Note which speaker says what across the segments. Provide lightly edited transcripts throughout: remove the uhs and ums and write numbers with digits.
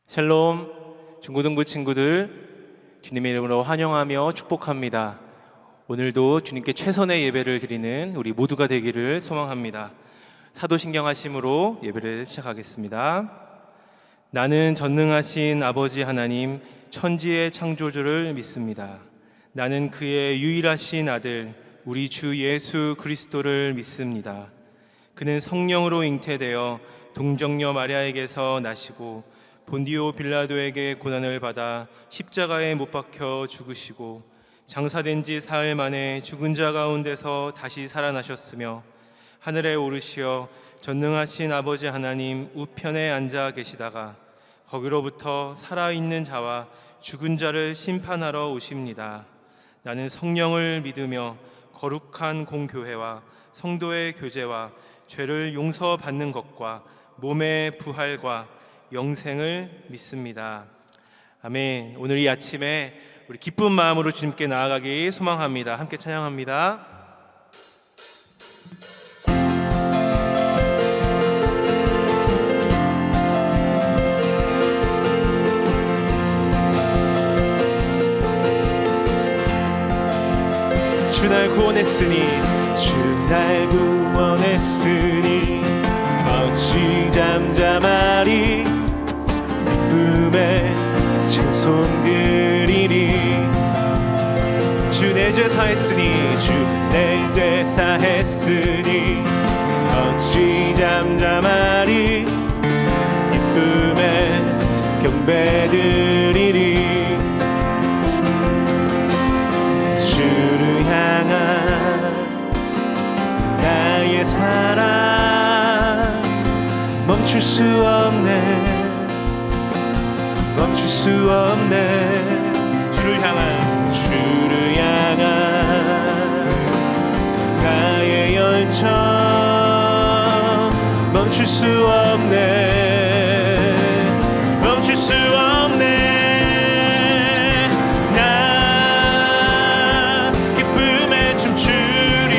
Speaker 1: 샬롬, 중고등부 친구들, 주님의 이름으로 환영하며 축복합니다. 오늘도 주님께 최선의 예배를 드리는 우리 모두가 되기를 소망합니다. 사도신경 하심으로 예배를 시작하겠습니다. 나는 전능하신 아버지 하나님, 천지의 창조주를 믿습니다. 나는 그의 유일하신 아들, 우리 주 예수 그리스도를 믿습니다. 그는 성령으로 잉태되어 동정녀 마리아에게서 나시고 본디오 빌라도에게 고난을 받아 십자가에 못 박혀 죽으시고 장사된 지 사흘 만에 죽은 자 가운데서 다시 살아나셨으며 하늘에 오르시어 전능하신 아버지 하나님 우편에 앉아 계시다가 거기로부터 살아있는 자와 죽은 자를 심판하러 오십니다. 나는 성령을 믿으며 거룩한 공교회와 성도의 교제와 죄를 용서받는 것과 몸의 부활과 영생을 믿습니다. 아멘. 오늘 이 아침에 우리 기쁜 마음으로 주님께 나아가기 소망합니다. 함께 찬양합니다. 주 날 구원했으니 주 날 구원했으니 어찌 잠잠하리 기쁨에 찬송 드리리 주 내 죄 사했으니 주 내 죄 사했으니 어찌 잠잠하리 기쁨에 경배 드리리 주를 향한 나의 사랑 멈출 수 없네 멈출 수 없네 주를 향한 나의 열정 멈출 수 없네 멈출 수 없네 나 기쁨에 춤추리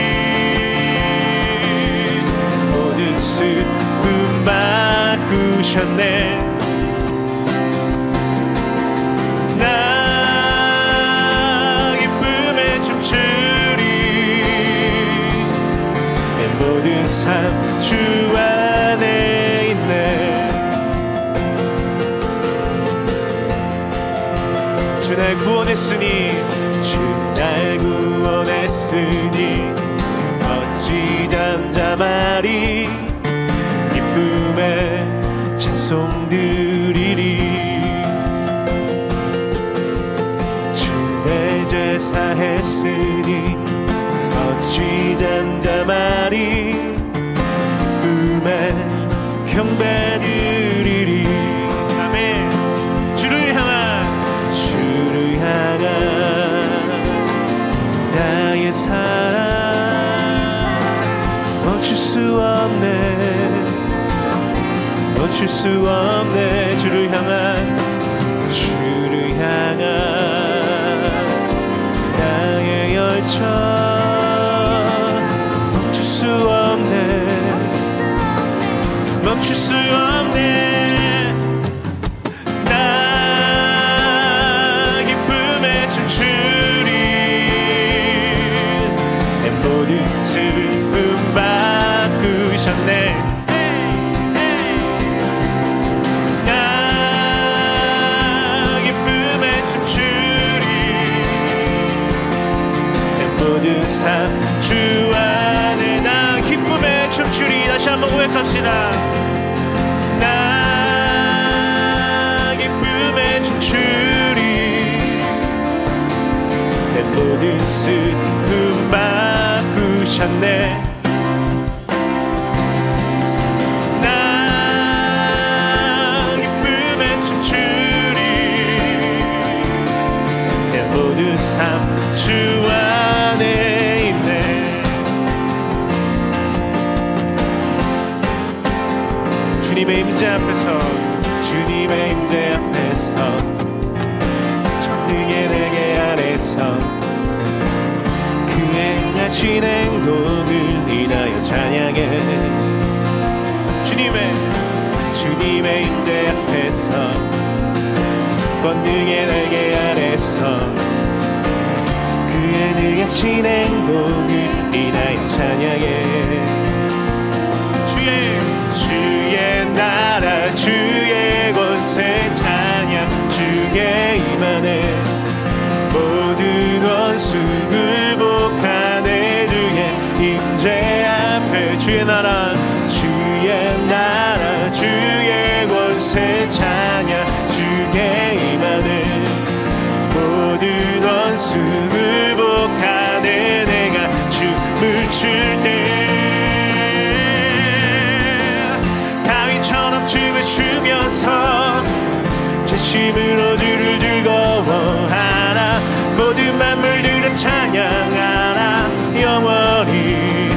Speaker 1: 모든 슬픔 바꾸셨네 모든 삶 주 안에 있네 주 날 구원했으니 주 날 구원했으니 어찌 잠잠하리 기쁨에 찬송 드리리 주 내 죄 사했으니 어찌 잠잠하리 기쁨에 경배 드리리 아멘 주를 향한 나의 사랑 멈출 수 없네 멈출 수 없네 주를 향한 나의 열정 멈출 수 없네 나 기쁨에 춤추리 내 모든 슬픔 바꾸셨네 나 기쁨에 춤추리 내 모든 삶 주 안에 나 기쁨에 춤추리 다시 한번 고백합시다 나 기쁨에 춤추리 내 모든 슬픔 바꾸셨네 나 기쁨에 춤추리 내 모든 삶 주 안에 있네 주님의 임재 앞에서 주님의 임재 앞에서 전능의 날개 아래서 그의 행하신 행동을 인하여 찬양해 주님의 임재 앞에서 권능의 날개 아래서 그의 능하신 행동을 인하여 찬양해 주의 나라 주의 권세 찬양 주의 임하네 모든 원수 굴복하네 주의 임재 앞에 주의 나라 주의 권세 찬양 주의 임하네 모든 원수 굴복하네 내가 춤을 출때 춤을 추면서 진심으로 주를 즐거워하라 모든 만물들은 찬양하라 영원히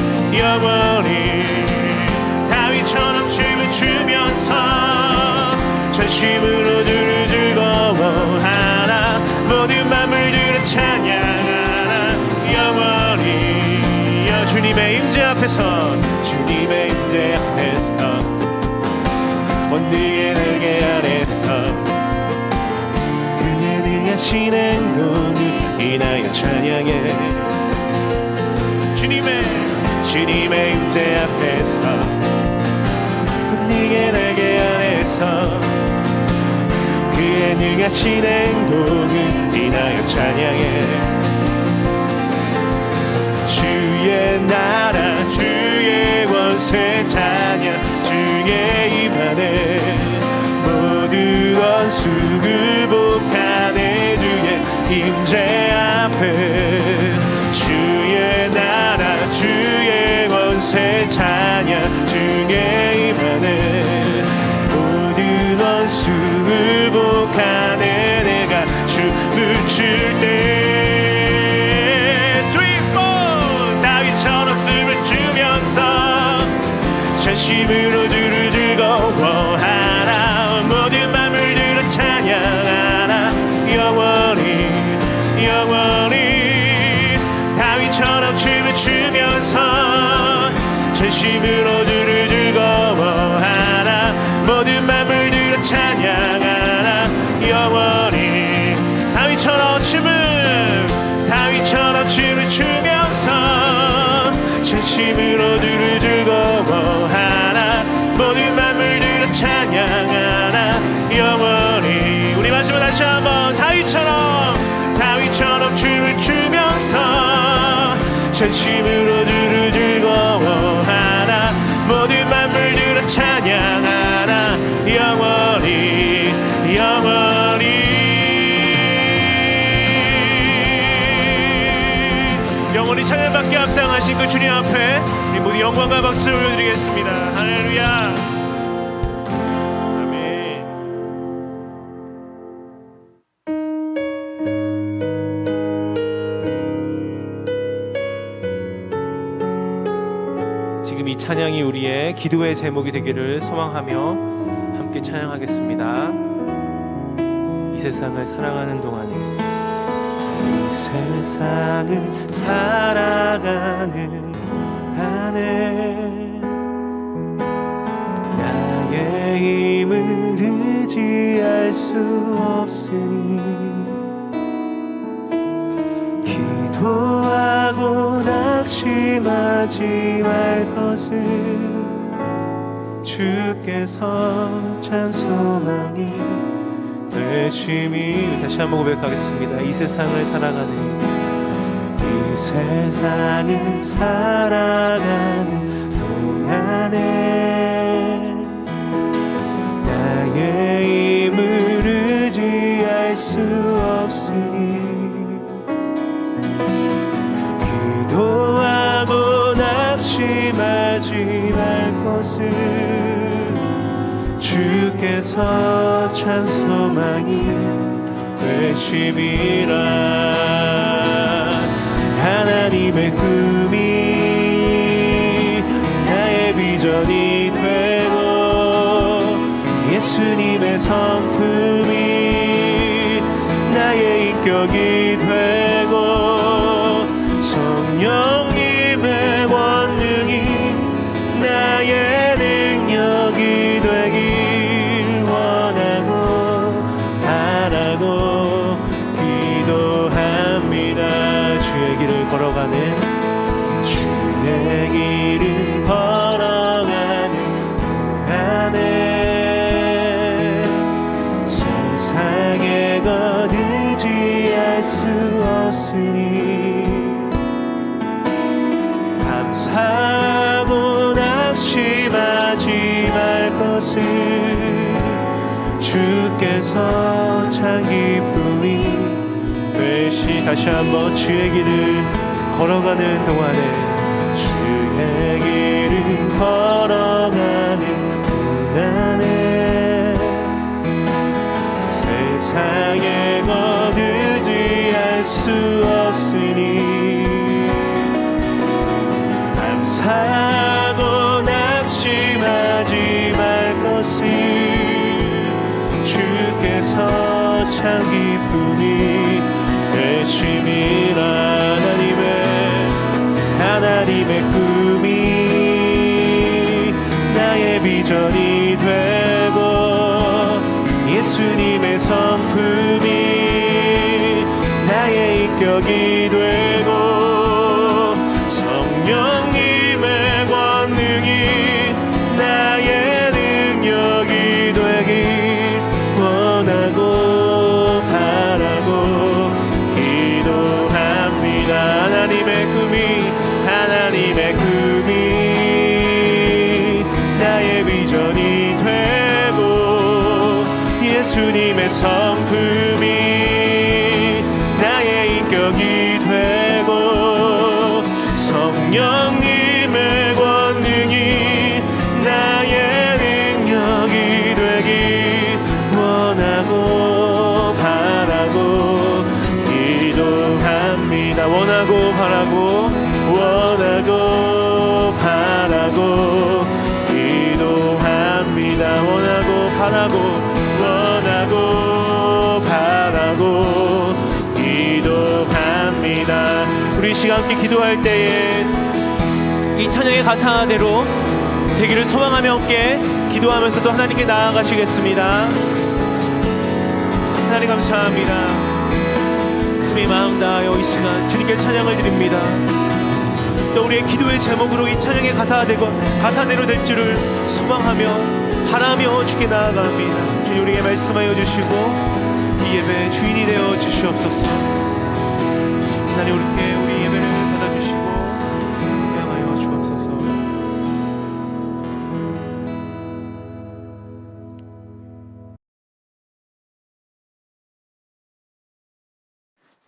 Speaker 1: 다윗처럼 춤을 추면서 진심으로 주를 즐거워하라 모든 만물들은 찬양하라 영원히 주님의 임재 앞에서 권능의 날개 아래서 그의 능하신 행동을 인하여 찬양해 주님의 임재 앞에서 권능의 날개 아래서 그의 능하신 행동을 인하여 찬양해 주의 나라 주의 권세 찬양 주의 임하네 모든 원수 굴복하네 주의 임재 앞에 주의 나라 주의 권세 찬양 주의 임하네 모든 원수 굴복하네 내가 춤을 출때 다윗처럼 숨을 주면서 진심으로 주를 즐거워하라 모든 만물들은 찬양하라 영원히 다윗처럼 춤을 추면서 진심으로 주를 즐거워하라 모든 만물들은 찬양하라 영원히 다윗처럼 춤을 추면서 진심으로 주를 즐거워하라 모든 만물들은 찬양하라 영원히 우리 마지막 다시 한번 다윗처럼 춤을 추면서 진심으로 주를 즐거워하라 모든 만물들은 찬양하라 영원히 영원히 찬양받게 합당하신 그 주님 앞에 우리 모두 영광과 박수를 올려드리겠습니다. 할렐루야. 아멘. 지금 이 찬양이 우리의 기도의 제목이 되기를 소망하며 함께 찬양하겠습니다. 이 세상을 사랑하는 동안에 이 세상을 살아가는 한에 나의 힘을 의지할 수 없으니 기도하고 낙심하지 말 것을 주께서 찬송하니 되심이 다시 한번 고백하겠습니다. 이 세상을 살아가는 동안에 나의 힘을 의지할 수 없으니 기도하고 낙심하지 말 것을 주께서 찬송하니 되심이라. 하나님의 꿈이 나의 비전이 되고 예수님의 성품이 나의 인격이 되고 성령님의 권능이 나의 능력이 되길 원하고 바라고 기도합니다. 주의 길을 걸어가는 주의 길을 걸어가는 안에 세상의 것 의지할 수 없으니 감사하고 낙심하지 말 것을 주께서 참 기쁨이 되시. 다시 한번 주의 길을 걸어가는 동안에 주의 길을 걸어가는 동안에 세상의 것 의지할 수 없으니 감사하고 낙심하지 말 것을 주께서 참 기쁨이 되심이라. 하나님의 꿈이 나의 비전이 되고 예수님의 성품이 나의 인격이 되고 성령님의 권능이 나의 능력이 되길 원하고 바라고 기도합니다. 하나님의 꿈이 나의 비전이 되고 예수님의 성품이 나의 인격이 되고 성령님의 권능이 나의 능력이 되길 원하고 바라고 기도합니다. 원하고 바라고 기도합니다. 원하고 바라고 기도합니다. 우리 시간 함께 기도할 때에 이 찬양의 가사대로 되기를 소망하며 함께 기도하면서도 하나님께 나아가시겠습니다. 하나님 감사합니다. 우리 마음 다하여 이 시간 주님께 찬양을 드립니다. 또 우리의 기도의 제목으로 이 찬양의 가사대로 될 줄을 소망하며 바라며 주께 나아갑니다. 주님 우리에게 말씀하여 주시고 이 예배의 주인이 되어 주시옵소서. 하나님 우리께 우리 예배를 받아주시고 양하여 주옵소서.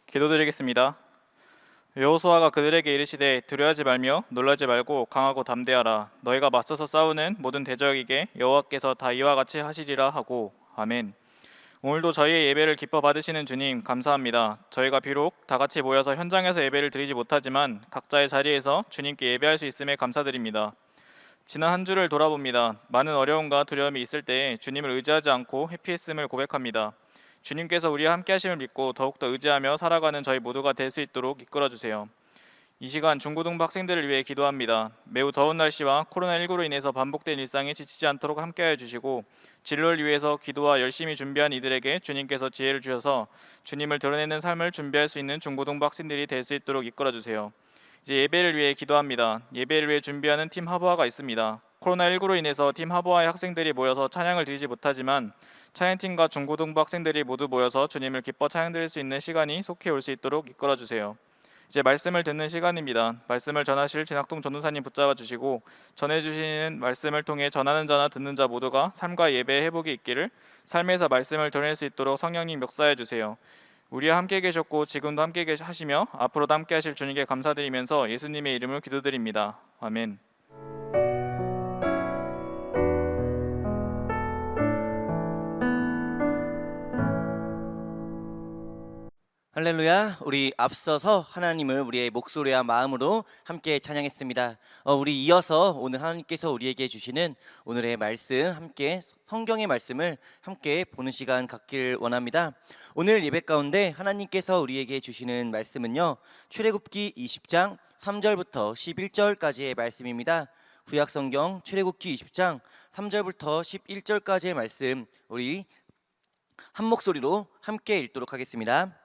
Speaker 2: 기도드리겠습니다. 여호수아가 그들에게 이르시되 두려워하지 말며 놀라지 말고 강하고 담대하라. 너희가 맞서서 싸우는 모든 대적에게 여호와께서 다 이와 같이 하시리라 하고. 아멘. 오늘도 저희의 예배를 기뻐 받으시는 주님 감사합니다. 저희가 비록 다 같이 모여서 현장에서 예배를 드리지 못하지만 각자의 자리에서 주님께 예배할 수 있음에 감사드립니다. 지난 한 주를 돌아봅니다. 많은 어려움과 두려움이 있을 때에 주님을 의지하지 않고 회피했음을 고백합니다. 주님께서 우리와 함께 하심을 믿고 더욱더 의지하며 살아가는 저희 모두가 될 수 있도록 이끌어주세요. 이 시간 중고등부 학생들을 위해 기도합니다. 매우 더운 날씨와 코로나19로 인해서 반복된 일상에 지치지 않도록 함께하여 주시고 진로를 위해서 기도와 열심히 준비한 이들에게 주님께서 지혜를 주셔서 주님을 드러내는 삶을 준비할 수 있는 중고등부 학생들이 될 수 있도록 이끌어주세요. 이제 예배를 위해 기도합니다. 예배를 위해 준비하는 팀 하부화가 있습니다. 코로나19로 인해서 팀 하부화의 학생들이 모여서 찬양을 드리지 못하지만 찬양팀과 중고등부 학생들이 모두 모여서 주님을 기뻐 찬양 드릴 수 있는 시간이 속히 올 수 있도록 이끌어주세요. 이제 말씀을 듣는 시간입니다. 말씀을 전하실 진학동 전도사님 붙잡아 주시고 전해주시는 말씀을 통해 전하는 자나 듣는 자 모두가 삶과 예배의 회복이 있기를 삶에서 말씀을 전할 수 있도록 성령님 역사해 주세요. 우리와 함께 계셨고 지금도 함께 하시며 앞으로도 함께 하실 주님께 감사드리면서 예수님의 이름으로 기도드립니다. 아멘.
Speaker 3: 할렐루야. 우리 앞서서 하나님을 우리의 목소리와 마음으로 함께 찬양했습니다. 우리 이어서 오늘 하나님께서 우리에게 주시는 오늘의 말씀, 함께 성경의 말씀을 함께 보는 시간 갖길 원합니다. 오늘 예배 가운데 하나님께서 우리에게 주시는 말씀은요, 출애굽기 20장 3절부터 11절까지의 말씀입니다. 구약성경 출애굽기 20장 3절부터 11절까지의 말씀, 우리 한 목소리로 함께 읽도록 하겠습니다.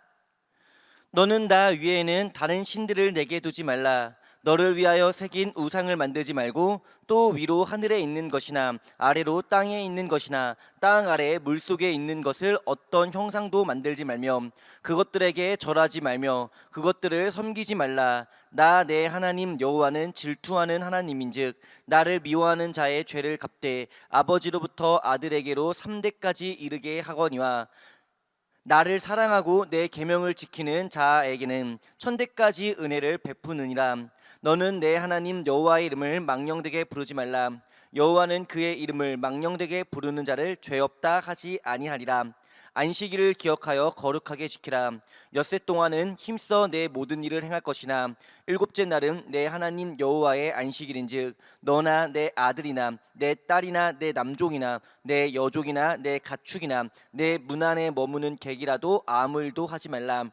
Speaker 3: 너는 나 위에는 다른 신들을 내게 두지 말라. 너를 위하여 새긴 우상을 만들지 말고 또 위로 하늘에 있는 것이나 아래로 땅에 있는 것이나 땅 아래 물속에 있는 것을 어떤 형상도 만들지 말며 그것들에게 절하지 말며 그것들을 섬기지 말라. 나 내 하나님 여호와는 질투하는 하나님인즉 나를 미워하는 자의 죄를 갚되 아버지로부터 아들에게로 3대까지 이르게 하거니와 나를 사랑하고 내 계명을 지키는 자에게는 1000대까지 은혜를 베푸느니라. 너는 내 하나님 여호와의 이름을 망령되게 부르지 말라. 여호와는 그의 이름을 망령되게 부르는 자를 죄 없다 하지 아니하리라. 안식일을 기억하여 거룩하게 지키라. 엿새 동안은 힘써 내 모든 일을 행할 것이나 일곱째 날은 내 하나님 여호와의 안식일인즉 너나 내 아들이나 내 딸이나 내 남종이나 내 여종이나 내 가축이나 내 문 안에 머무는 객이라도 아무 일도 하지 말라.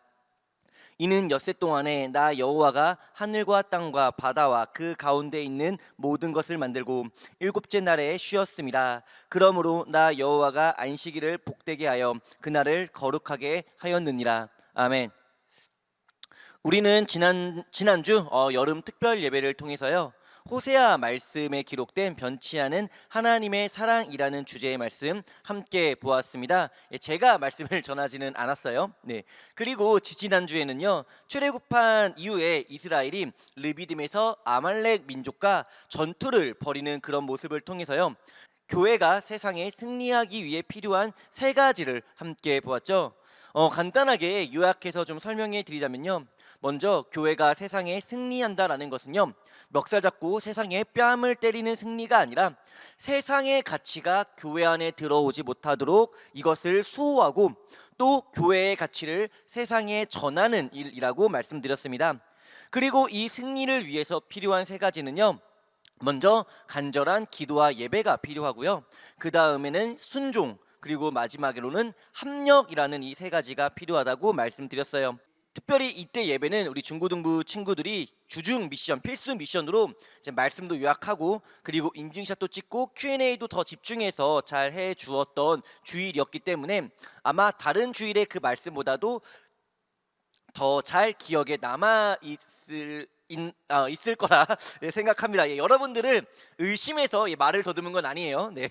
Speaker 3: 이는 엿새 동안에 나 여호와가 하늘과 땅과 바다와 그 가운데 있는 모든 것을 만들고 일곱째 날에 쉬었음이라. 그러므로 나 여호와가 안식일을 복되게 하여 그날을 거룩하게 하였느니라. 아멘. 우리는 지난주 여름 특별 예배를 통해서요, 호세아 말씀에 기록된 변치 않은 하나님의 사랑이라는 주제의 말씀 함께 보았습니다. 제가 말씀을 전하지는 않았어요. 네. 그리고 지난주에는요, 출애굽한 이후에 이스라엘이 르비딤에서 아말렉 민족과 전투를 벌이는 그런 모습을 통해서요, 교회가 세상에 승리하기 위해 필요한 세 가지를 함께 보았죠. 간단하게 요약해서 좀 설명해 드리자면요, 먼저 교회가 세상에 승리한다라는 것은요, 멱살 잡고 세상에 뺨을 때리는 승리가 아니라 세상의 가치가 교회 안에 들어오지 못하도록 이것을 수호하고 또 교회의 가치를 세상에 전하는 일이라고 말씀드렸습니다. 그리고 이 승리를 위해서 필요한 세 가지는요, 먼저 간절한 기도와 예배가 필요하고요, 그 다음에는 순종, 그리고 마지막으로는 합력이라는 이 세 가지가 필요하다고 말씀드렸어요. 특별히 이때 예배는 우리 중고등부 친구들이 주중 미션, 필수 미션으로 이제 말씀도 요약하고 그리고 인증샷도 찍고 Q&A도 더 집중해서 잘 해주었던 주일이었기 때문에 아마 다른 주일의 그 말씀보다도 더 잘 기억에 남아 있을 거라 생각합니다. 여러분들을 의심해서 말을 더듬은 건 아니에요. 네.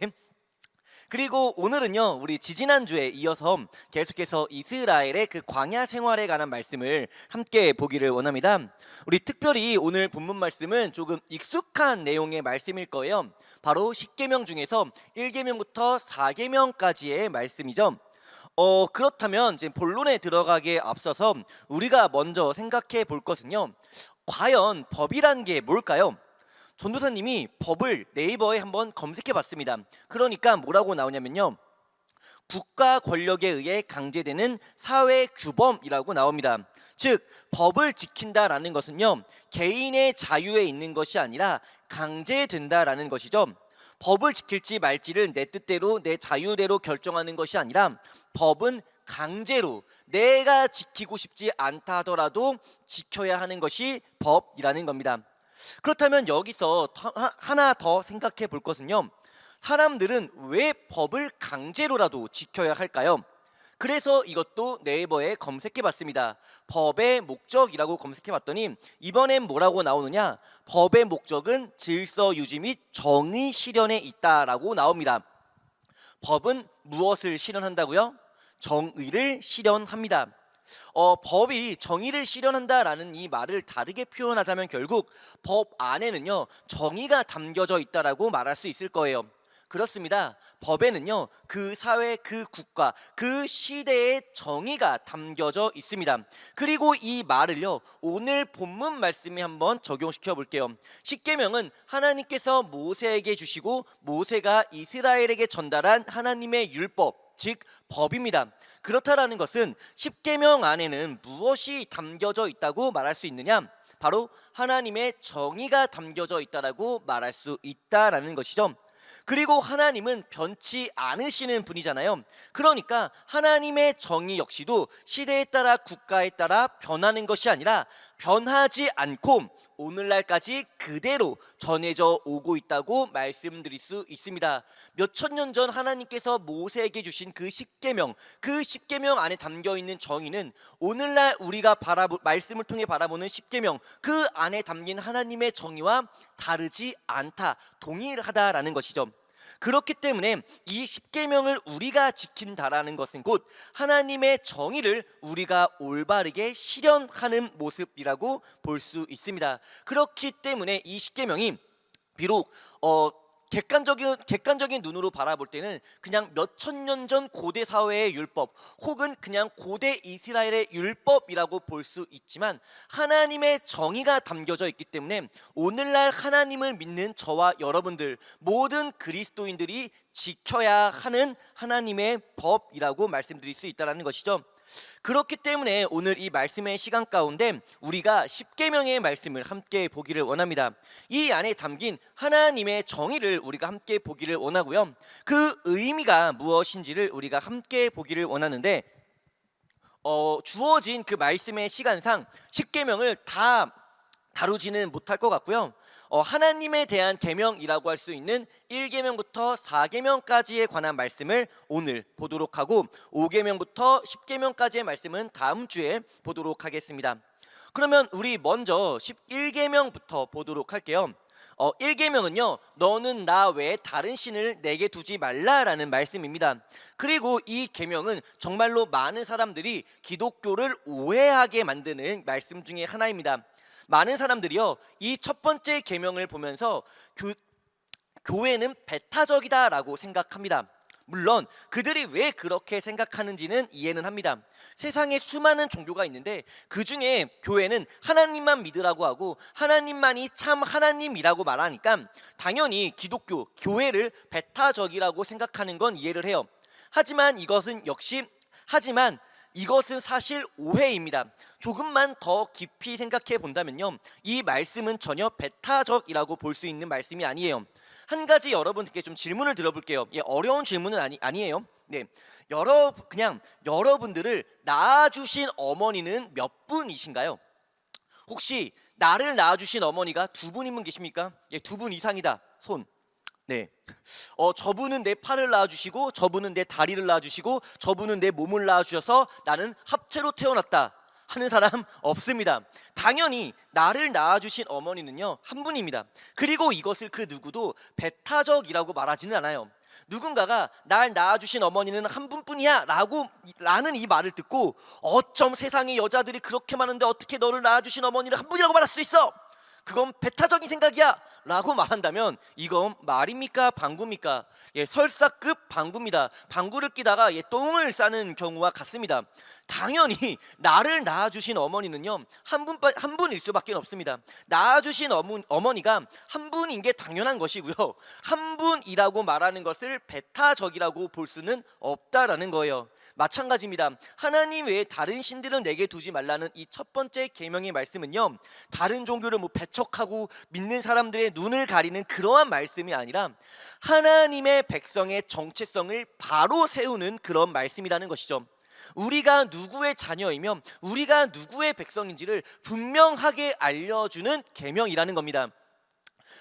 Speaker 3: 그리고 오늘은요, 우리 지지난주에 이어서 계속해서 이스라엘의 그 광야 생활에 관한 말씀을 함께 보기를 원합니다. 우리 특별히 오늘 본문 말씀은 조금 익숙한 내용의 말씀일 거예요. 바로 10계명 중에서 1계명부터 4계명까지의 말씀이죠. 그렇다면 이제 본론에 들어가기에 앞서서 우리가 먼저 생각해 볼 것은요, 과연 법이란 게 뭘까요? 전도사님이 법을 네이버에 한번 검색해 봤습니다. 그러니까 뭐라고 나오냐면요, 국가 권력에 의해 강제되는 사회 규범이라고 나옵니다. 즉 법을 지킨다라는 것은요, 개인의 자유에 있는 것이 아니라 강제된다라는 것이죠. 법을 지킬지 말지를 내 뜻대로 내 자유대로 결정하는 것이 아니라 법은 강제로 내가 지키고 싶지 않다 하더라도 지켜야 하는 것이 법이라는 겁니다. 그렇다면 여기서 하나 더 생각해 볼 것은요, 사람들은 왜 법을 강제로라도 지켜야 할까요? 그래서 이것도 네이버에 검색해 봤습니다. 법의 목적이라고 검색해 봤더니 이번엔 뭐라고 나오느냐, 법의 목적은 질서 유지 및 정의 실현에 있다라고 나옵니다. 법은 무엇을 실현한다고요? 정의를 실현합니다. 법이 정의를 실현한다라는 이 말을 다르게 표현하자면 결국 법 안에는요, 정의가 담겨져 있다라고 말할 수 있을 거예요. 그렇습니다. 법에는요, 그 사회, 그 국가, 그 시대의 정의가 담겨져 있습니다. 그리고 이 말을요, 오늘 본문 말씀에 한번 적용시켜 볼게요. 십계명은 하나님께서 모세에게 주시고 모세가 이스라엘에게 전달한 하나님의 율법, 즉 법입니다. 그렇다라는 것은 십계명 안에는 무엇이 담겨져 있다고 말할 수 있느냐? 바로 하나님의 정의가 담겨져 있다라고 말할 수 있다라는 것이죠. 그리고 하나님은 변치 않으시는 분이잖아요. 그러니까 하나님의 정의 역시도 시대에 따라 국가에 따라 변하는 것이 아니라 변하지 않고 오늘날까지 그대로 전해져 오고 있다고 말씀드릴 수 있습니다. 몇천 년 전 하나님께서 모세에게 주신 그 십계명, 그 십계명 안에 담겨 있는 정의는 오늘날 우리가 말씀을 통해 바라보는 십계명, 그 안에 담긴 하나님의 정의와 다르지 않다, 동일하다라는 것이죠. 그렇기 때문에 이 십계명을 우리가 지킨다라는 것은 곧 하나님의 정의를 우리가 올바르게 실현하는 모습이라고 볼 수 있습니다. 그렇기 때문에 이 십계명이 비록 객관적인 눈으로 바라볼 때는 그냥 몇천 년 전 고대 사회의 율법 혹은 그냥 고대 이스라엘의 율법이라고 볼 수 있지만 하나님의 정의가 담겨져 있기 때문에 오늘날 하나님을 믿는 저와 여러분들 모든 그리스도인들이 지켜야 하는 하나님의 법이라고 말씀드릴 수 있다는 것이죠. 그렇기 때문에 오늘 이 말씀의 시간 가운데 우리가 십계명의 말씀을 함께 보기를 원합니다. 이 안에 담긴 하나님의 정의를 우리가 함께 보기를 원하고요. 그 의미가 무엇인지를 우리가 함께 보기를 원하는데 주어진 그 말씀의 시간상 십계명을 다 다루지는 못할 것 같고요. 하나님에 대한 계명이라고 할 수 있는 1계명부터 4계명까지에 관한 말씀을 오늘 보도록 하고 5계명부터 10계명까지의 말씀은 다음 주에 보도록 하겠습니다. 그러면 우리 먼저 11계명부터 보도록 할게요. 1계명은요, 너는 나 외에 다른 신을 내게 두지 말라라는 말씀입니다. 그리고 이 계명은 정말로 많은 사람들이 기독교를 오해하게 만드는 말씀 중에 하나입니다. 많은 사람들이요, 이 첫 번째 계명을 보면서 교회는 배타적이다라고 생각합니다. 물론 그들이 왜 그렇게 생각하는지는 이해는 합니다. 세상에 수많은 종교가 있는데 그 중에 교회는 하나님만 믿으라고 하고 하나님만이 참 하나님이라고 말하니까 당연히 기독교, 교회를 배타적이라고 생각하는 건 이해를 해요. 하지만 이것은 사실 오해입니다. 조금만 더 깊이 생각해 본다면요, 이 말씀은 전혀 배타적이라고 볼 수 있는 말씀이 아니에요. 한 가지 여러분께 좀 질문을 드려볼게요. 어려운 질문은 아니에요. 네, 여러분들을 낳아주신 어머니는 몇 분이신가요? 혹시 나를 낳아주신 어머니가 두 분인 분 계십니까? 두 분 이상이다. 손. 네. 저분은 내 팔을 낳아주시고 저분은 내 다리를 낳아주시고 저분은 내 몸을 낳아주셔서 나는 합체로 태어났다 하는 사람 없습니다. 당연히 나를 낳아주신 어머니는요, 한 분입니다. 그리고 이것을 그 누구도 배타적이라고 말하지는 않아요. 누군가가 날 낳아주신 어머니는 한 분뿐이야 라는 이 말을 듣고 어쩜 세상에 여자들이 그렇게 많은데 어떻게 너를 낳아주신 어머니를 한 분이라고 말할 수 있어? 그건 배타적인 생각이야 라고 말한다면 이건 말입니까 방구입니까? 설사급 방구입니다. 방구를 끼다가 똥을 싸는 경우와 같습니다. 당연히 나를 낳아주신 어머니는요, 한 분일 수밖에 없습니다. 낳아주신 어머니가 한 분인 게 당연한 것이고요, 한 분이라고 말하는 것을 배타적이라고 볼 수는 없다라는 거예요. 마찬가지입니다. 하나님 외에 다른 신들은 내게 두지 말라는 이 첫 번째 계명의 말씀은요, 다른 종교를 배척하고 믿는 사람들의 눈을 가리는 그러한 말씀이 아니라 하나님의 백성의 정체성을 바로 세우는 그런 말씀이라는 것이죠. 우리가 누구의 자녀이며 우리가 누구의 백성인지를 분명하게 알려주는 계명이라는 겁니다.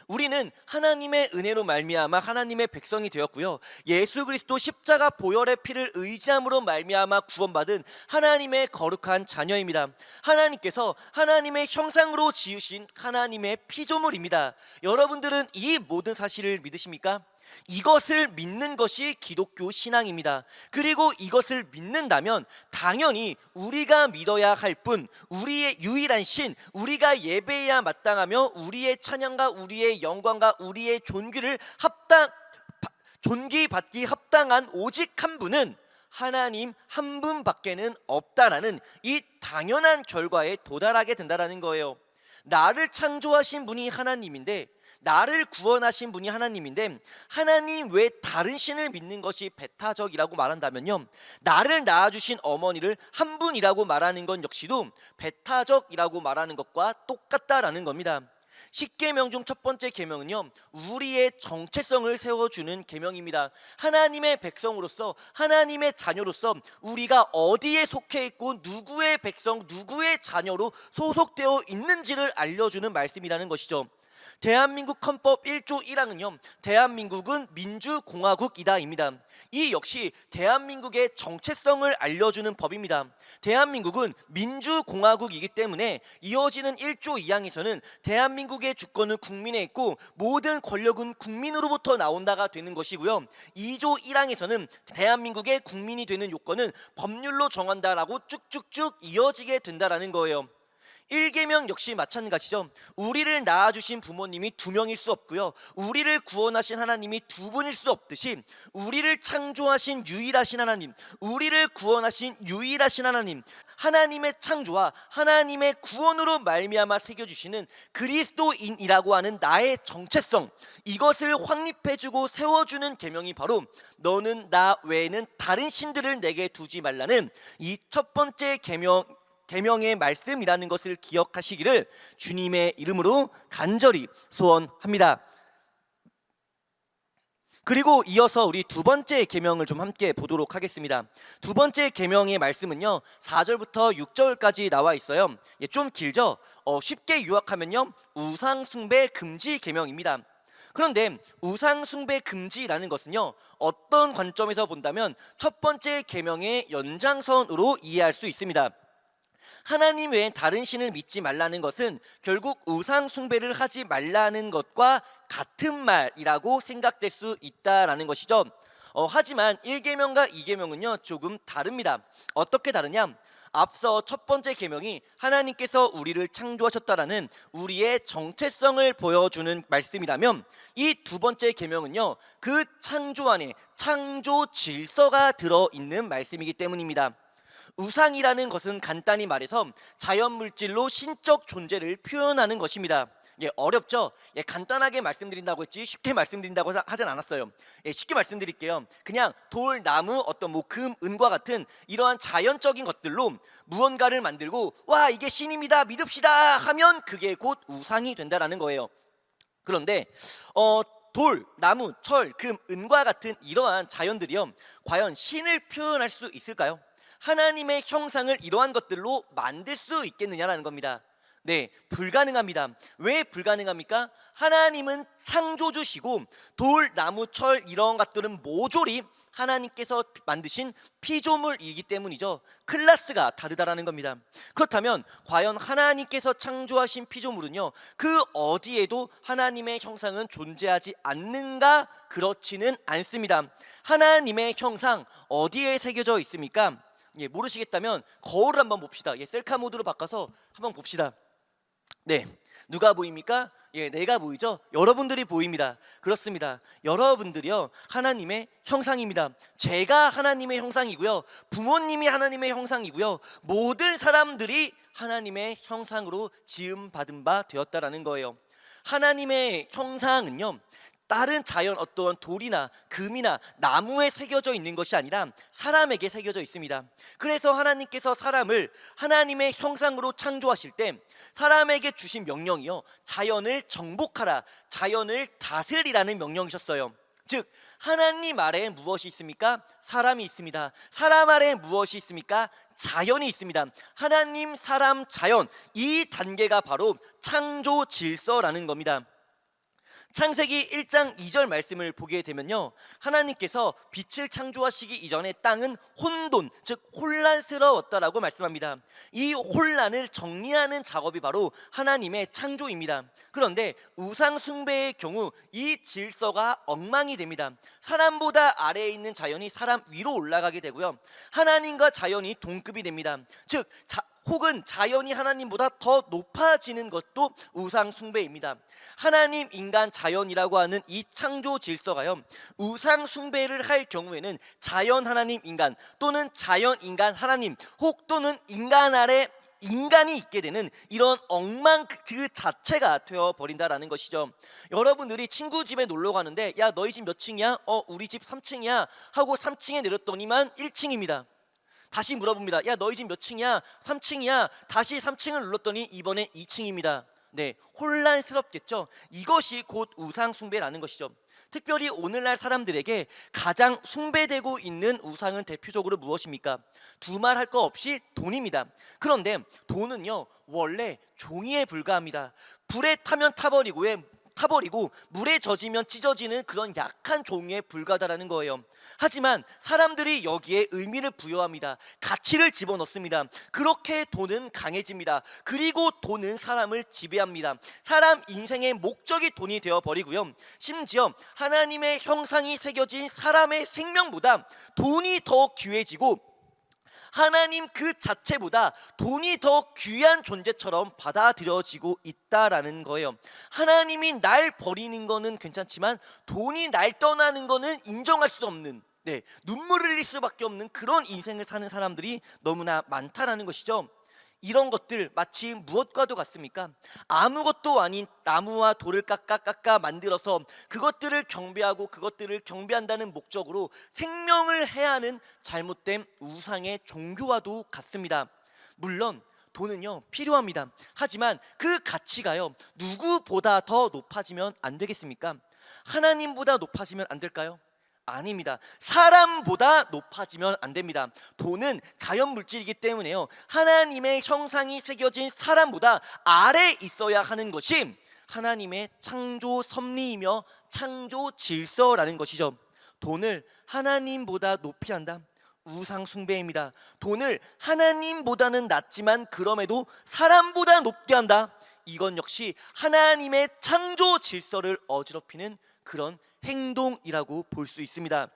Speaker 3: 우리는 하나님의 은혜로 말미암아 하나님의 백성이 되었고요, 예수 그리스도 십자가 보혈의 피를 의지함으로 말미암아 구원받은 하나님의 거룩한 자녀입니다. 하나님께서 하나님의 형상으로 지으신 하나님의 피조물입니다. 여러분들은 이 모든 사실을 믿으십니까? 이것을 믿는 것이 기독교 신앙입니다. 그리고 이것을 믿는다면 당연히 우리가 믿어야 할 분, 우리의 유일한 신, 우리가 예배해야 마땅하며 우리의 찬양과 우리의 영광과 우리의 존귀받기 합당한 오직 한 분은 하나님 한 분밖에는 없다라는 이 당연한 결과에 도달하게 된다는 거예요. 나를 창조하신 분이 하나님인데, 나를 구원하신 분이 하나님인데, 하나님 외 다른 신을 믿는 것이 배타적이라고 말한다면요, 나를 낳아주신 어머니를 한 분이라고 말하는 건 역시도 배타적이라고 말하는 것과 똑같다라는 겁니다. 10계명 중 첫 번째 계명은요, 우리의 정체성을 세워주는 계명입니다. 하나님의 백성으로서, 하나님의 자녀로서 우리가 어디에 속해 있고 누구의 백성, 누구의 자녀로 소속되어 있는지를 알려주는 말씀이라는 것이죠. 대한민국 헌법 1조 1항은요, 대한민국은 민주공화국이다입니다. 이 역시 대한민국의 정체성을 알려주는 법입니다. 대한민국은 민주공화국이기 때문에 이어지는 1조 2항에서는 대한민국의 주권은 국민에 있고 모든 권력은 국민으로부터 나온다가 되는 것이고요, 2조 1항에서는 대한민국의 국민이 되는 요건은 법률로 정한다라고 쭉쭉쭉 이어지게 된다라는 거예요. 1계명 역시 마찬가지죠. 우리를 낳아주신 부모님이 2명일 수 없고요, 우리를 구원하신 하나님이 2분일 수 없듯이 우리를 창조하신 유일하신 하나님, 우리를 구원하신 유일하신 하나님, 하나님의 창조와 하나님의 구원으로 말미암아 새겨주시는 그리스도인이라고 하는 나의 정체성, 이것을 확립해주고 세워주는 계명이 바로 너는 나 외에는 다른 신들을 내게 두지 말라는 이 첫 번째 계명의 말씀이라는 것을 기억하시기를 주님의 이름으로 간절히 소원합니다. 그리고 이어서 우리 두 번째 계명을 좀 함께 보도록 하겠습니다. 두 번째 계명의 말씀은요, 4절부터 6절까지 나와 있어요. 좀 길죠? 쉽게 요약하면요, 우상 숭배 금지 계명입니다. 그런데 우상 숭배 금지라는 것은요, 어떤 관점에서 본다면 첫 번째 계명의 연장선으로 이해할 수 있습니다. 하나님 외엔 다른 신을 믿지 말라는 것은 결국 우상 숭배를 하지 말라는 것과 같은 말이라고 생각될 수 있다라는 것이죠. 하지만 1계명과 2계명은요 조금 다릅니다. 어떻게 다르냐? 앞서 첫 번째 계명이 하나님께서 우리를 창조하셨다라는 우리의 정체성을 보여주는 말씀이라면, 이 두 번째 계명은요 그 창조 안에 창조 질서가 들어있는 말씀이기 때문입니다. 우상이라는 것은 간단히 말해서 자연 물질로 신적 존재를 표현하는 것입니다. 어렵죠? 간단하게 말씀드린다고 했지 쉽게 말씀드린다고 하진 않았어요. 쉽게 말씀드릴게요. 그냥 돌, 나무, 어떤 금, 은과 같은 이러한 자연적인 것들로 무언가를 만들고 와 이게 신입니다 믿읍시다 하면 그게 곧 우상이 된다라는 거예요. 그런데 돌, 나무, 철, 금, 은과 같은 이러한 자연들이요 과연 신을 표현할 수 있을까요? 하나님의 형상을 이러한 것들로 만들 수 있겠느냐라는 겁니다. 네, 불가능합니다. 왜 불가능합니까? 하나님은 창조주시고 돌, 나무, 철 이런 것들은 모조리 하나님께서 만드신 피조물이기 때문이죠. 클래스가 다르다라는 겁니다. 그렇다면 과연 하나님께서 창조하신 피조물은요 그 어디에도 하나님의 형상은 존재하지 않는가? 그렇지는 않습니다. 하나님의 형상 어디에 새겨져 있습니까? 모르시겠다면 거울을 한번 봅시다. 셀카 모드로 바꿔서 한번 봅시다. 네, 누가 보입니까? 내가 보이죠? 여러분들이 보입니다. 그렇습니다. 여러분들이요 하나님의 형상입니다. 제가 하나님의 형상이고요, 부모님이 하나님의 형상이고요, 모든 사람들이 하나님의 형상으로 지음받은 바 되었다라는 거예요. 하나님의 형상은요 다른 자연 어떠한 돌이나 금이나 나무에 새겨져 있는 것이 아니라 사람에게 새겨져 있습니다. 그래서 하나님께서 사람을 하나님의 형상으로 창조하실 때 사람에게 주신 명령이요 자연을 정복하라, 자연을 다스리라는 명령이셨어요. 즉 하나님 아래에 무엇이 있습니까? 사람이 있습니다. 사람 아래에 무엇이 있습니까? 자연이 있습니다. 하나님, 사람, 자연, 이 단계가 바로 창조 질서라는 겁니다. 창세기 1장 2절 말씀을 보게 되면요 하나님께서 빛을 창조하시기 이전에 땅은 혼돈, 즉 혼란스러웠다라고 말씀합니다. 이 혼란을 정리하는 작업이 바로 하나님의 창조입니다. 그런데 우상 숭배의 경우 이 질서가 엉망이 됩니다. 사람보다 아래에 있는 자연이 사람 위로 올라가게 되고요, 하나님과 자연이 동급이 됩니다. 즉 혹은 자연이 하나님보다 더 높아지는 것도 우상 숭배입니다. 하나님, 인간, 자연이라고 하는 이 창조 질서가요 우상 숭배를 할 경우에는 자연 하나님 인간 또는 자연 인간 하나님 혹 또는 인간 아래 인간이 있게 되는 이런 엉망 그 자체가 되어버린다라는 것이죠. 여러분들이 친구 집에 놀러 가는데 야 너희 집 몇 층이야? 우리 집 3층이야 하고 3층에 내렸더니만 1층입니다. 다시 물어봅니다. 야 너희 집 몇 층이야? 3층이야. 다시 3층을 눌렀더니 이번엔 2층입니다. 네, 혼란스럽겠죠. 이것이 곧 우상 숭배라는 것이죠. 특별히 오늘날 사람들에게 가장 숭배되고 있는 우상은 대표적으로 무엇입니까? 두말할 거 없이 돈입니다. 그런데 돈은요 원래 종이에 불과합니다. 불에 타면 타버리고 물에 젖으면 찢어지는 그런 약한 종이에 불과하다는 거예요. 하지만 사람들이 여기에 의미를 부여합니다. 가치를 집어넣습니다. 그렇게 돈은 강해집니다. 그리고 돈은 사람을 지배합니다. 사람 인생의 목적이 돈이 되어버리고요. 심지어 하나님의 형상이 새겨진 사람의 생명보다 돈이 더 귀해지고 하나님 그 자체보다 돈이 더 귀한 존재처럼 받아들여지고 있다라는 거예요. 하나님이 날 버리는 거는 괜찮지만 돈이 날 떠나는 거는 인정할 수 없는, 눈물을 흘릴 수밖에 없는 그런 인생을 사는 사람들이 너무나 많다라는 것이죠. 이런 것들 마치 무엇과도 같습니까? 아무것도 아닌 나무와 돌을 깎아 만들어서 그것들을 경배하고 그것들을 경배한다는 목적으로 생명을 해하는 잘못된 우상의 종교와도 같습니다. 물론 돈은요 필요합니다. 하지만 그 가치가요 누구보다 더 높아지면 안 되겠습니까? 하나님보다 높아지면 안 될까요? 아닙니다. 사람보다 높아지면 안 됩니다. 돈은 자연 물질이기 때문에요. 하나님의 형상이 새겨진 사람보다 아래에 있어야 하는 것이 하나님의 창조 섭리이며 창조 질서라는 것이죠. 돈을 하나님보다 높이 한다. 우상 숭배입니다. 돈을 하나님보다는 낮지만 그럼에도 사람보다 높게 한다. 이건 역시 하나님의 창조 질서를 어지럽히는 그런 행동이라고 볼 수 있습니다.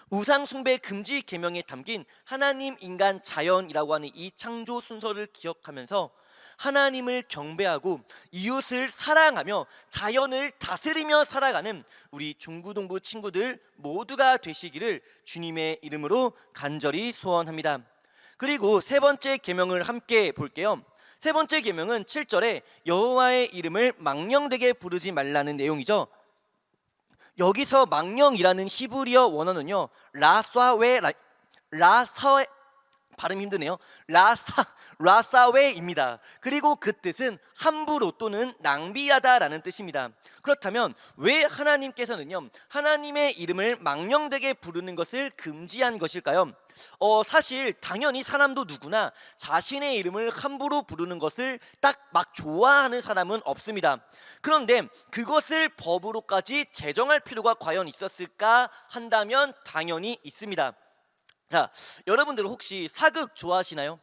Speaker 3: 우상 숭배 금지 계명에 담긴 하나님, 인간, 자연이라고 하는 이 창조 순서를 기억하면서 하나님을 경배하고 이웃을 사랑하며 자연을 다스리며 살아가는 우리 중구동부 친구들 모두가 되시기를 주님의 이름으로 간절히 소원합니다. 그리고 세 번째 계명을 함께 볼게요. 세 번째 계명은 7절에 여호와의 이름을 망령되게 부르지 말라는 내용이죠. 여기서 망령이라는 히브리어 원어는요 라사웨 발음 힘드네요. 라사웨입니다. 그리고 그 뜻은 함부로 또는 낭비하다라는 뜻입니다. 그렇다면 왜 하나님께서는요 하나님의 이름을 망령되게 부르는 것을 금지한 것일까요? 사실 당연히 사람도 누구나 자신의 이름을 함부로 부르는 것을 딱 막 좋아하는 사람은 없습니다. 그런데 그것을 법으로까지 제정할 필요가 과연 있었을까 한다면 당연히 있습니다. 자, 여러분들 혹시 사극 좋아하시나요?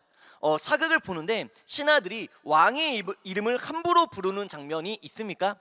Speaker 3: 사극을 보는데 신하들이 왕의 이름을 함부로 부르는 장면이 있습니까?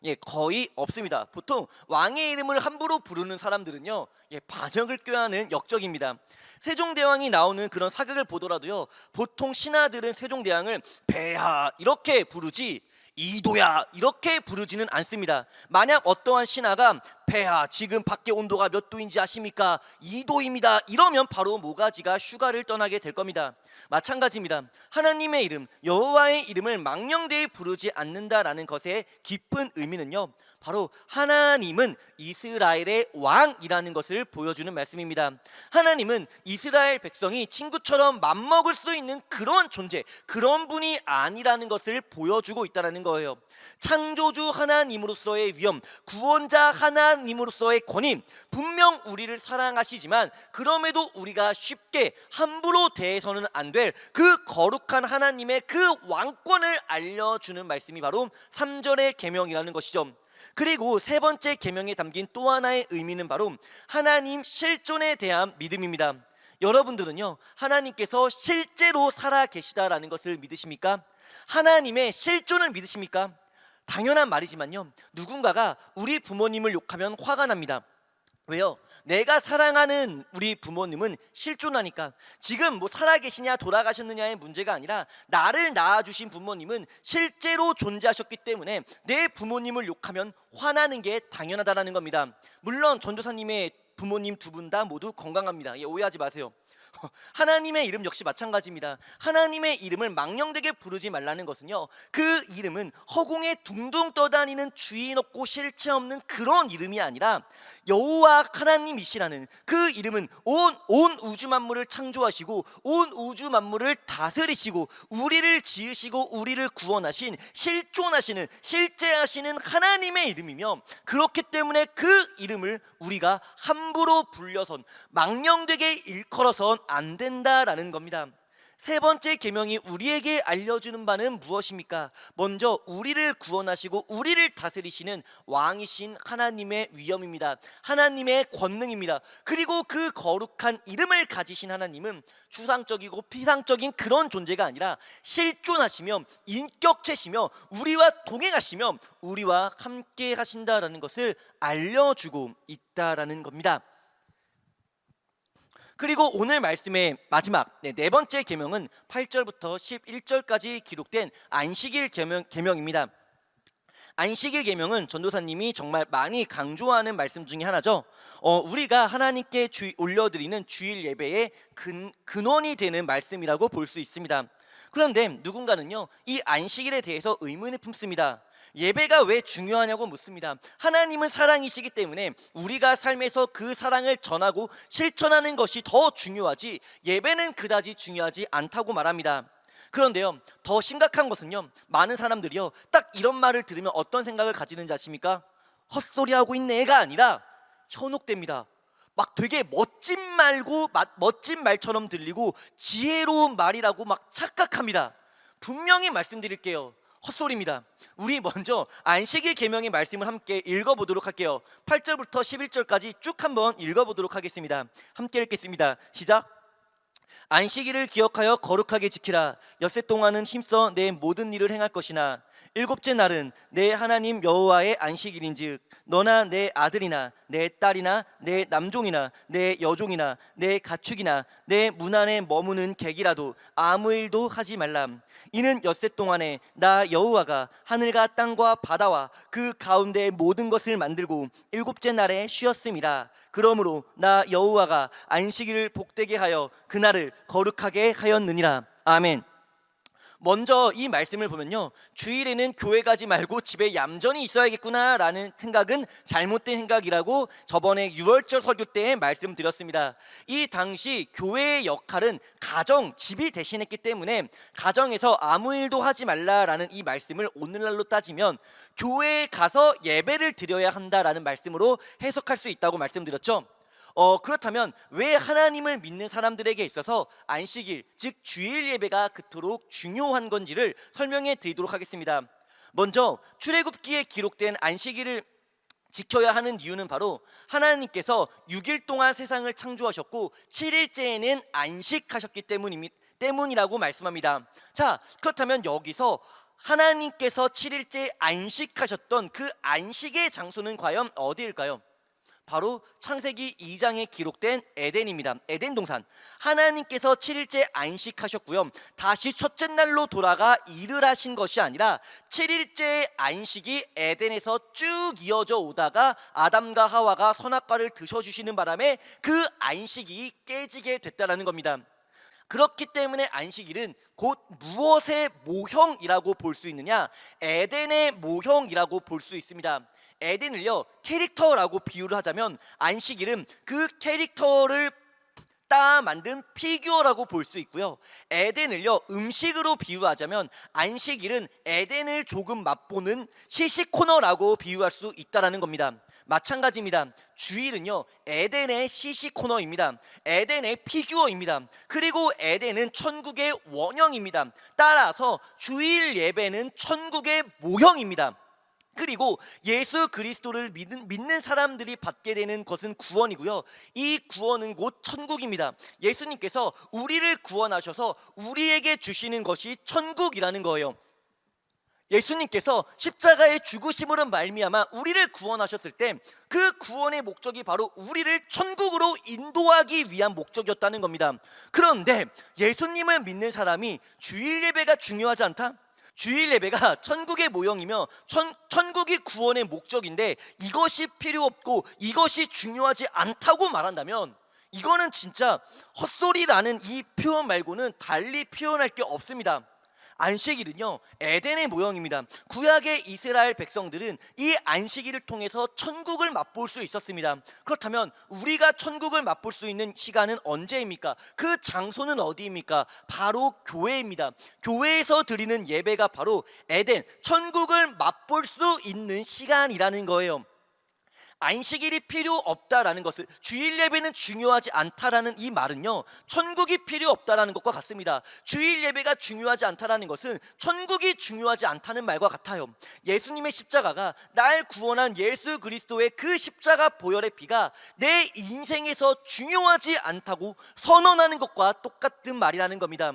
Speaker 3: 예, 거의 없습니다. 보통 왕의 이름을 함부로 부르는 사람들은요 반역을 꾀하는 역적입니다. 세종대왕이 나오는 그런 사극을 보더라도요 보통 신하들은 세종대왕을 폐하 이렇게 부르지 이도야 이렇게 부르지는 않습니다. 만약 어떠한 신하가 폐하 지금 밖에 온도가 몇 도인지 아십니까? 2도입니다 이러면 바로 모가지가 휴가를 떠나게 될 겁니다. 마찬가지입니다. 하나님의 이름 여호와의 이름을 망령되이 부르지 않는다라는 것의 깊은 의미는요 바로 하나님은 이스라엘의 왕이라는 것을 보여주는 말씀입니다. 하나님은 이스라엘 백성이 친구처럼 맘먹을 수 있는 그런 존재, 그런 분이 아니라는 것을 보여주고 있다는 거예요. 창조주 하나님으로서의 위엄, 구원자 하나님으로서의 권위, 분명 우리를 사랑하시지만 그럼에도 우리가 쉽게 함부로 대해서는 안 될 그 거룩한 하나님의 그 왕권을 알려주는 말씀이 바로 3절의 계명이라는 것이죠. 그리고 세 번째 계명에 담긴 또 하나의 의미는 바로 하나님 실존에 대한 믿음입니다. 여러분들은요 하나님께서 실제로 살아 계시다라는 것을 믿으십니까? 하나님의 실존을 믿으십니까? 당연한 말이지만요 누군가가 우리 부모님을 욕하면 화가 납니다. 왜요? 내가 사랑하는 우리 부모님은 실존하니까. 지금 살아계시냐 돌아가셨느냐의 문제가 아니라 나를 낳아주신 부모님은 실제로 존재하셨기 때문에 내 부모님을 욕하면 화나는 게 당연하다는 겁니다. 물론 전도사님의 부모님 두 분 다 모두 건강합니다. 오해하지 마세요. 하나님의 이름 역시 마찬가지입니다. 하나님의 이름을 망령되게 부르지 말라는 것은요, 그 이름은 허공에 둥둥 떠다니는 주인 없고 실체 없는 그런 이름이 아니라 여호와 하나님이시라는 그 이름은 온 우주 만물을 창조하시고 온 우주 만물을 다스리시고 우리를 지으시고 우리를 구원하신 실존하시는 실제하시는 하나님의 이름이며, 그렇기 때문에 그 이름을 우리가 함부로 불려선 망령되게 일컬어선 안 된다라는 겁니다. 세 번째 계명이 우리에게 알려주는 바는 무엇입니까? 먼저 우리를 구원하시고 우리를 다스리시는 왕이신 하나님의 위엄입니다. 하나님의 권능입니다. 그리고 그 거룩한 이름을 가지신 하나님은 추상적이고 피상적인 그런 존재가 아니라 실존하시며 인격체시며 우리와 동행하시며 우리와 함께 하신다라는 것을 알려주고 있다라는 겁니다. 그리고 오늘 말씀의 마지막 네 번째 계명은 8절부터 11절까지 기록된 안식일 계명입니다. 안식일 계명은 전도사님이 정말 많이 강조하는 말씀 중에 하나죠. 우리가 하나님께 올려드리는 주일 예배의 근원이 되는 말씀이라고 볼 수 있습니다. 그런데 누군가는요, 이 안식일에 대해서 의문을 품습니다. 예배가 왜 중요하냐고 묻습니다. 하나님은 사랑이시기 때문에 우리가 삶에서 그 사랑을 전하고 실천하는 것이 더 중요하지 예배는 그다지 중요하지 않다고 말합니다. 그런데요, 더 심각한 것은요, 많은 사람들이요 딱 이런 말을 들으면 어떤 생각을 가지는지 아십니까? 헛소리하고 있네 가 아니라 현혹됩니다. 막 되게 멋진 말처럼 들리고 지혜로운 말이라고 막 착각합니다. 분명히 말씀드릴게요, 헛소리입니다. 우리 먼저 안식일 계명의 말씀을 함께 읽어보도록 할게요. 8절부터 11절까지 쭉 한번 읽어보도록 하겠습니다. 함께 읽겠습니다. 시작. 안식일을 기억하여 거룩하게 지키라. 엿새 동안은 힘써 내 모든 일을 행할 것이나 일곱째 날은 내 하나님 여호와의 안식일인즉 너나 내 아들이나 내 딸이나 내 남종이나 내 여종이나 내 가축이나 내 문 안에 머무는 객이라도 아무 일도 하지 말라. 이는 엿새 동안에 나 여호와가 하늘과 땅과 바다와 그 가운데의 모든 것을 만들고 일곱째 날에 쉬었음이라. 그러므로 나 여호와가 안식일을 복되게 하여 그날을 거룩하게 하였느니라. 아멘. 먼저 이 말씀을 보면요, 주일에는 교회 가지 말고 집에 얌전히 있어야겠구나 라는 생각은 잘못된 생각이라고 저번에 6월절 설교 때 말씀드렸습니다. 이 당시 교회의 역할은 가정, 집이 대신했기 때문에 가정에서 아무 일도 하지 말라라는 이 말씀을 오늘날로 따지면 교회에 가서 예배를 드려야 한다라는 말씀으로 해석할 수 있다고 말씀드렸죠. 그렇다면 왜 하나님을 믿는 사람들에게 있어서 안식일, 즉 주일 예배가 그토록 중요한 건지를 설명해 드리도록 하겠습니다. 먼저 출애굽기에 기록된 안식일을 지켜야 하는 이유는 바로 하나님께서 6일 동안 세상을 창조하셨고 7일째에는 안식하셨기 때문이라고 말씀합니다. 자, 그렇다면 여기서 하나님께서 7일째 안식하셨던 그 안식의 장소는 과연 어디일까요? 바로 창세기 2장에 기록된 에덴입니다. 에덴 동산. 하나님께서 7일째 안식하셨고요, 다시 첫째 날로 돌아가 일을 하신 것이 아니라 7일째 안식이 에덴에서 쭉 이어져 오다가 아담과 하와가 선악과를 드셔주시는 바람에 그 안식이 깨지게 됐다는 겁니다. 그렇기 때문에 안식일은 곧 무엇의 모형이라고 볼 수 있느냐? 에덴의 모형이라고 볼 수 있습니다. 에덴을요 캐릭터라고 비유를 하자면 안식일은 그 캐릭터를 따 만든 피규어라고 볼 수 있고요, 에덴을요 음식으로 비유하자면 안식일은 에덴을 조금 맛보는 시시코너라고 비유할 수 있다는 겁니다. 마찬가지입니다. 주일은요 에덴의 시시코너입니다. 에덴의 피규어입니다. 그리고 에덴은 천국의 원형입니다. 따라서 주일 예배는 천국의 모형입니다. 그리고 예수 그리스도를 믿는 사람들이 받게 되는 것은 구원이고요, 이 구원은 곧 천국입니다. 예수님께서 우리를 구원하셔서 우리에게 주시는 것이 천국이라는 거예요. 예수님께서 십자가의 죽으심으로 말미암아 우리를 구원하셨을 때 그 구원의 목적이 바로 우리를 천국으로 인도하기 위한 목적이었다는 겁니다. 그런데 예수님을 믿는 사람이 주일 예배가 중요하지 않다? 주일 예배가 천국의 모형이며 천국이 구원의 목적인데 이것이 필요 없고 이것이 중요하지 않다고 말한다면 이거는 진짜 헛소리라는 이 표현 말고는 달리 표현할 게 없습니다. 안식일은요, 에덴의 모형입니다. 구약의 이스라엘 백성들은 이 안식일을 통해서 천국을 맛볼 수 있었습니다. 그렇다면 우리가 천국을 맛볼 수 있는 시간은 언제입니까? 그 장소는 어디입니까? 바로 교회입니다. 교회에서 드리는 예배가 바로 에덴, 천국을 맛볼 수 있는 시간이라는 거예요. 안식일이 필요 없다라는 것을, 주일 예배는 중요하지 않다라는 이 말은요, 천국이 필요 없다라는 것과 같습니다. 주일 예배가 중요하지 않다라는 것은 천국이 중요하지 않다는 말과 같아요. 예수님의 십자가가 날 구원한 예수 그리스도의 그 십자가 보혈의 피가 내 인생에서 중요하지 않다고 선언하는 것과 똑같은 말이라는 겁니다.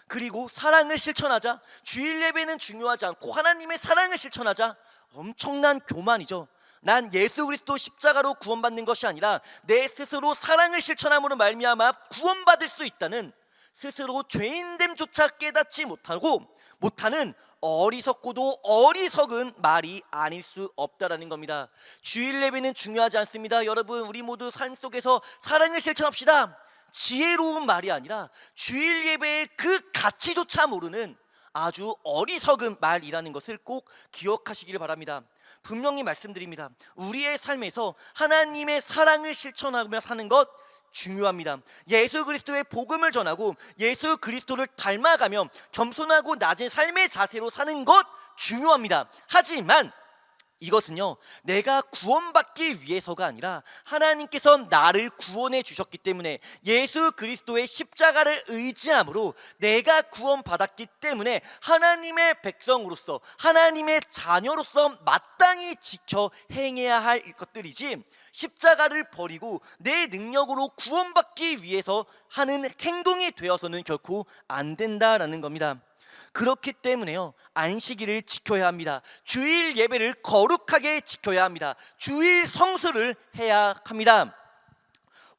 Speaker 3: 그리고 사랑을 실천하자, 주일 예배는 중요하지 않고 하나님의 사랑을 실천하자, 엄청난 교만이죠. 난 예수 그리스도 십자가로 구원받는 것이 아니라 내 스스로 사랑을 실천함으로 말미암아 구원받을 수 있다는, 스스로 죄인됨조차 깨닫지 못하는 어리석고도 어리석은 말이 아닐 수 없다라는 겁니다. 주일 예배는 중요하지 않습니다. 여러분, 우리 모두 삶 속에서 사랑을 실천합시다. 지혜로운 말이 아니라 주일 예배의 그 가치조차 모르는 아주 어리석은 말이라는 것을 꼭 기억하시기를 바랍니다. 분명히 말씀드립니다. 우리의 삶에서 하나님의 사랑을 실천하며 사는 것 중요합니다. 예수 그리스도의 복음을 전하고 예수 그리스도를 닮아가며 겸손하고 낮은 삶의 자세로 사는 것 중요합니다. 하지만 이것은요, 내가 구원받기 위해서가 아니라 하나님께서 나를 구원해 주셨기 때문에, 예수 그리스도의 십자가를 의지함으로 내가 구원받았기 때문에 하나님의 백성으로서, 하나님의 자녀로서 마땅히 지켜 행해야 할 것들이지, 십자가를 버리고 내 능력으로 구원받기 위해서 하는 행동이 되어서는 결코 안 된다라는 겁니다. 그렇기 때문에요, 안식일을 지켜야 합니다. 주일 예배를 거룩하게 지켜야 합니다. 주일 성수를 해야 합니다.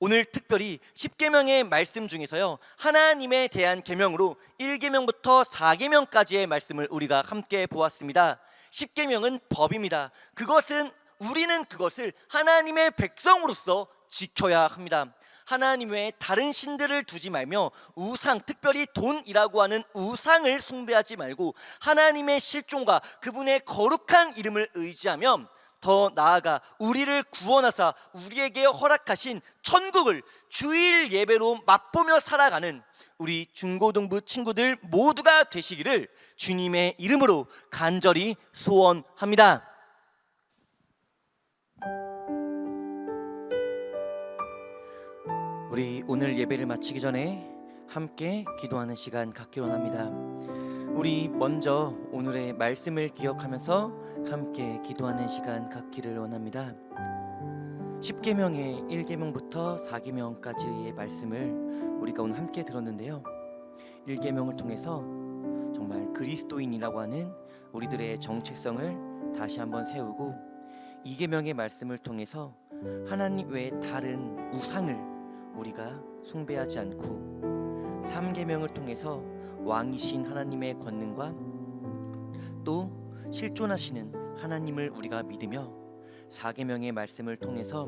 Speaker 3: 오늘 특별히 10계명의 말씀 중에서요, 하나님에 대한 계명으로 1계명부터 4계명까지의 말씀을 우리가 함께 보았습니다. 10계명은 법입니다. 우리는 그것을 하나님의 백성으로서 지켜야 합니다. 하나님 외에 다른 신들을 두지 말며 우상, 특별히 돈이라고 하는 우상을 숭배하지 말고 하나님의 실존과 그분의 거룩한 이름을 의지하며, 더 나아가 우리를 구원하사 우리에게 허락하신 천국을 주일 예배로 맛보며 살아가는 우리 중고등부 친구들 모두가 되시기를 주님의 이름으로 간절히 소원합니다. 우리 오늘 예배를 마치기 전에 함께 기도하는 시간 갖기 원합니다. 우리 먼저 오늘의 말씀을 기억하면서 함께 기도하는 시간 갖기를 원합니다. 10계명의 1계명부터 4계명까지의 말씀을 우리가 오늘 함께 들었는데요, 1계명을 통해서 정말 그리스도인이라고 하는 우리들의 정체성을 다시 한번 세우고, 2계명의 말씀을 통해서 하나님 외에 다른 우상을 우리가 숭배하지 않고, 3계명을 통해서 왕이신 하나님의 권능과 또 실존하시는 하나님을 우리가 믿으며, 4계명의 말씀을 통해서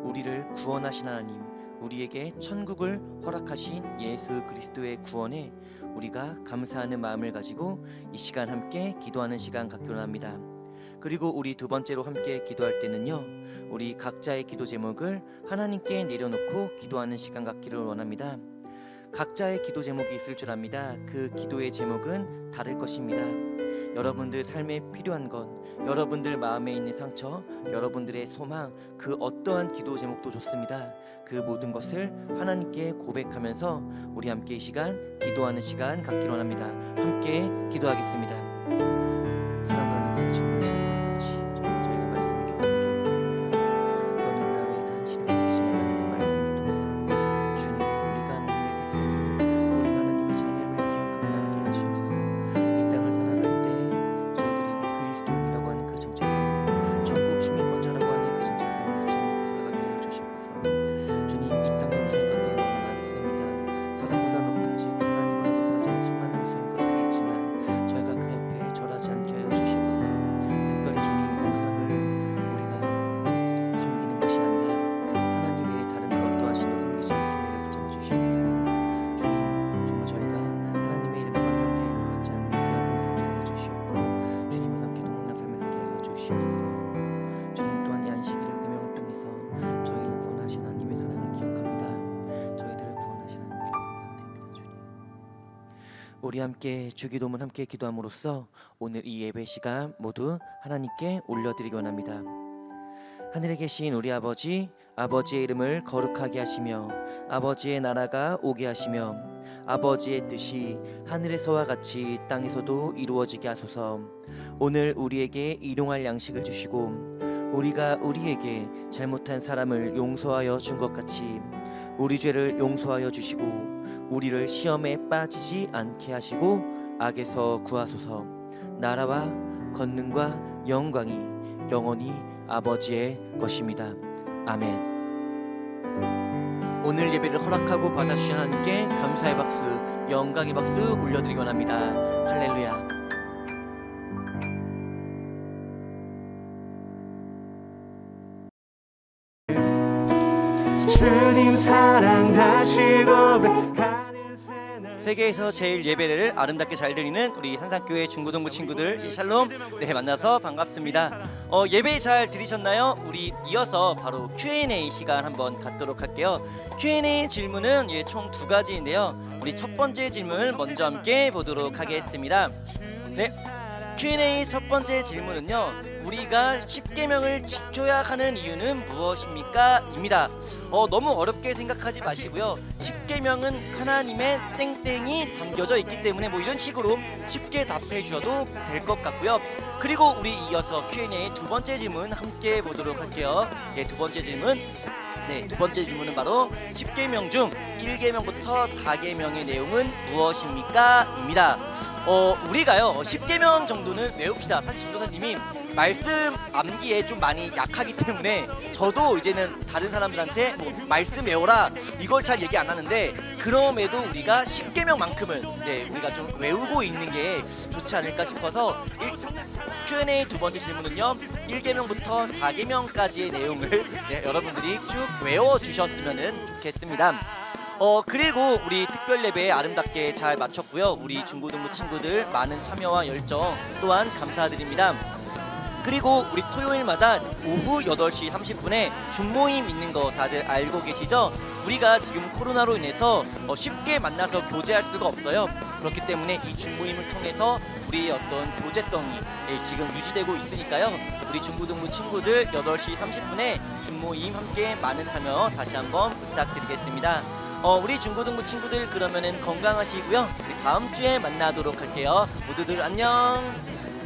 Speaker 3: 우리를 구원하신 하나님, 우리에게 천국을 허락하신 예수 그리스도의 구원에 우리가 감사하는 마음을 가지고 이 시간 함께 기도하는 시간 갖기로 합니다. 그리고 우리 두 번째로 함께 기도할 때는요, 우리 각자의 기도 제목을 하나님께 내려놓고 기도하는 시간 갖기를 원합니다. 각자의 기도 제목이 있을 줄 압니다. 그 기도의 제목은 다를 것입니다. 여러분들 삶에 필요한 것, 여러분들 마음에 있는 상처, 여러분들의 소망, 그 어떠한 기도 제목도 좋습니다. 그 모든 것을 하나님께 고백하면서 우리 함께 이 시간 기도하는 시간 갖기로 합니다. 함께 기도하겠습니다. 사랑과 은혜가 충만하신 아버지, 정말 저희가 말씀을 기억합니다. 너는 나 외에 다른 신이 없지만 그 말씀을 통해서 주님, 우리가 하나님의 백성을, 우리가 하나님의 자녀임을 기억하며 나가게 하시옵소서. 이 땅을 살아갈 때 저희들이 그리스도인이라고 하는 그 정체성을, 전국 시민권자라고 하는 그 정체성을 잊지 않고 살아가게 하여 주시옵소서. 주님, 이 땅에 우상인 것들이 너무 많습니다. 사람보다 높아지고 하나님보다 높아지는 수많은 우상인 것들이 있지만 저희가 그 앞에 절하지 우리 함께 주기도문 함께 기도함으로써 오늘 이 예배 시간 모두 하나님께 올려드리기 원합니다. 하늘에 계신 우리 아버지, 아버지의 이름을 거룩하게 하시며 아버지의 나라가 오게 하시며 아버지의 뜻이 하늘에서와 같이 땅에서도 이루어지게 하소서. 오늘 우리에게 일용할 양식을 주시고 우리가 우리에게 잘못한 사람을 용서하여 준 것 같이 우리 죄를 용서하여 주시고 우리를 시험에 빠지지 않게 하시고 악에서 구하소서. 나라와 권능과 영광이 영원히 아버지의 것입니다. 아멘. 오늘 예배를 허락하고 받아주신 하나님께 감사의 박수, 영광의 박수 올려드리기 원합니다. 할렐루야.
Speaker 1: 주님 사랑 다시 고백하는 새날
Speaker 3: 세계에서 제일 예배를 아름답게 잘 드리는 우리 산상교회 중고등부 친구들, 예, 샬롬. 네, 만나서 반갑습니다. 예배 잘 들으셨나요? 우리 이어서 바로 Q&A 시간 한번 갖도록 할게요. Q&A 질문은 총 2가지인데요. 우리 첫 번째 질문 먼저 함께 보도록 하겠습니다. 네, Q&A 첫 번째 질문은요, 우리가 10계명을 지켜야 하는 이유는 무엇입니까? 입니다. 너무 어렵게 생각하지 마시고요. 10계명은 하나님의 땡땡이 담겨져 있기 때문에 뭐 이런 식으로 쉽게 답해 주셔도 될 것 같고요. 그리고 우리 이어서 Q&A 두 번째 질문 함께 보도록 할게요. 예, 두 번째 질문. 네, 두 번째 질문은 바로 10계명 중 1계명부터 4계명의 내용은 무엇입니까? 입니다. 우리가요 10계명 정도는 외웁시다. 사실 전도사님이 말씀 암기에 좀 많이 약하기 때문에 저도 이제는 다른 사람들한테 뭐 말씀 외워라 이걸 잘 얘기 안 하는데, 그럼에도 우리가 10계명만큼은 네, 우리가 좀 외우고 있는 게 좋지 않을까 싶어서 Q&A 두 번째 질문은요 1계명부터 4계명까지의 내용을 네, 여러분들이 쭉 외워주셨으면 좋겠습니다. 그리고 우리 특별 예배 아름답게 잘 마쳤고요. 우리 중고등부 친구들 많은 참여와 열정 또한 감사드립니다. 그리고 우리 토요일마다 오후 8시 30분에 중모임 있는 거 다들 알고 계시죠? 우리가 지금 코로나로 인해서 쉽게 만나서 교제할 수가 없어요. 그렇기 때문에 이 중모임을 통해서 우리의 어떤 교제성이 지금 유지되고 있으니까요. 우리 중고등부 친구들 8시 30분에 중모임 함께 많은 참여 다시 한번 부탁드리겠습니다. 우리 중고등부 친구들 그러면은 건강하시고요. 우리 다음 주에 만나도록 할게요. 모두들 안녕.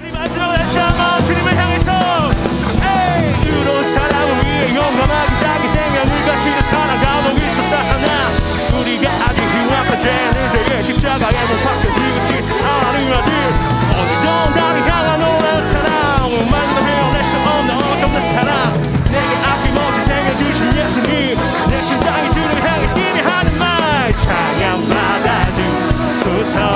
Speaker 1: 우리 마지막으로 다시 한번 주님을 향해서 이런 사람을 위해 용감하게 자기 생명을 바치는 사랑가고 있었다 하나 우리가 아직 흉악하지는데 십자가에 못 박혀지고 싶은 하나님 아들 오늘도 나를 향한 오랜 사랑 만나도 헤어낼 수 없는 어정된 사랑 내게 아낌없이 생겨주신 예수님 내 심장이 주를 향해 뛰게 하는 말 찬양 받아주소서